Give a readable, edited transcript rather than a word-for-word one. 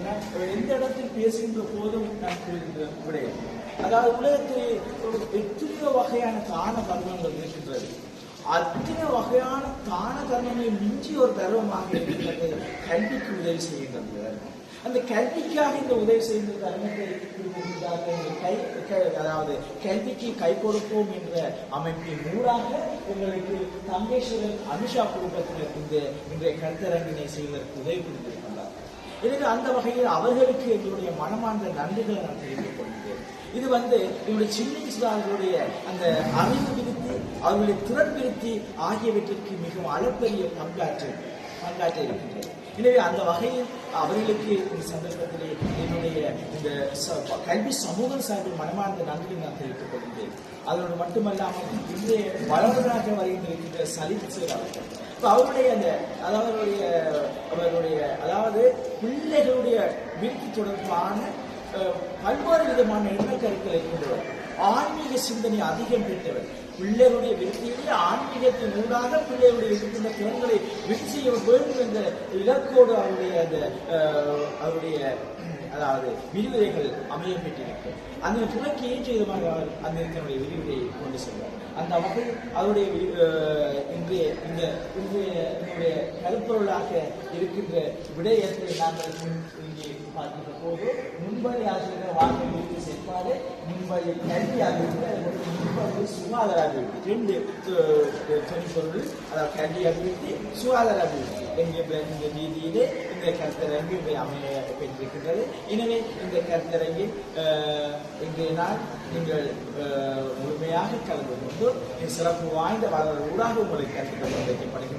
நான் எந்த இடத்தில் பேசுகின்ற போதும் நான் கூறுகின்ற விடயம், அதாவது உலகத்தில் எத்தனையோ வகையான தான கர்மங்கள் இருக்கின்றது. அத்தனை வகையான தான கர்மங்களை மிஞ்சி ஒரு தர்மமாக இருக்கின்றது கல்விக்கு உதவி செய்கின்றது. அந்த கல்விக்காக இந்த உதவி செய்கின்ற தர்மத்தை அதாவது கல்விக்கு கை கொடுப்போம் என்ற அமைப்பின் ஊடாக உங்களுக்கு தங்கேஸ்வரன் அனுஷா குடும்பத்தினர் இன்றைய கருத்தரங்கினை செய்வதற்கு உதவி புரிந்திருக்கின்றார். எனவே அந்த வகையில் அவர்களுக்கு எங்களுடைய மனமார்ந்த நன்றிகளை நான் தெரிவித்துக் கொள்கிறேன். இது எங்களுடைய சின்னங்களுடைய அந்த அறிவு விருத்தி, அவர்களுடைய திறன் விருத்தி ஆகியவற்றிற்கு மிகவும் அளப்பரிய பங்காற்ற இருக்கின்றது. எனவே அந்த வகையில் அவர்களுக்கு இந்த சந்தர்ப்பத்திலே என்னுடைய இந்த கல்வி சமூகம் சார்பில் மனமார்ந்த நன்றியை நான் தெரிவித்துக் கொள்கிறேன். அதோடு மட்டுமல்லாமல் இன்றைய வளர்வதாக வருகின்ற சலித் அவர்கள் அவருடைய அதாவது பிள்ளைகளுடைய விருத்தி தொடர்பான பல்வேறு விதமான எண்ணக்கருக்களை கொண்டவர், ஆன்மீக சிந்தனை அதிகம் பெற்றவர். பிள்ளைகளுடைய விருத்தியிலே ஆன்மீகத்தின் ஊடாக பிள்ளைகளுடைய இருக்கின்ற திறன்களை விருத்தி செய்ய வேண்டும் என்ற இலக்கோடு அவருடைய அதாவது விரிவுரைகள் அமைய பெற்றிருக்கும். அந்த துணைக்கு ஏற்ற விதமாக அந்த தன்னுடைய விரிவுரையை கொண்டு செல்வார். அந்த வகையில் அவருடைய என்னுடைய கருப்பொருளாக இருக்கின்ற விடயத்தை நாங்கள் இங்கே பார்க்கின்ற போது முன்பதி ஆசிரியர் வாழ்க்கை விருத்தி செயற்பாடு, முன்பதி கல்வி அபிவிருத்தி, முன்பதி சுகாதார அபிவிருத்தி, ரெண்டு தொழிற்பொருள், அதாவது கல்வி அபிவிருத்தி, சுகாதார அபிவிருத்தி என்கின்ற இந்த ரீதியிலே இந்த கருத்தரங்கு அமைய பெற்றிருக்கின்றது. எனவே இந்த கருத்தரங்கில் இன்றைய நாள் நீங்கள் முழுமையாக கலந்து கொண்டு சிறப்பு வாய்ந்த வளர்வு ஊடாக உங்களுக்கு கருத்துக்கள் வைக்கப்படுகிறது.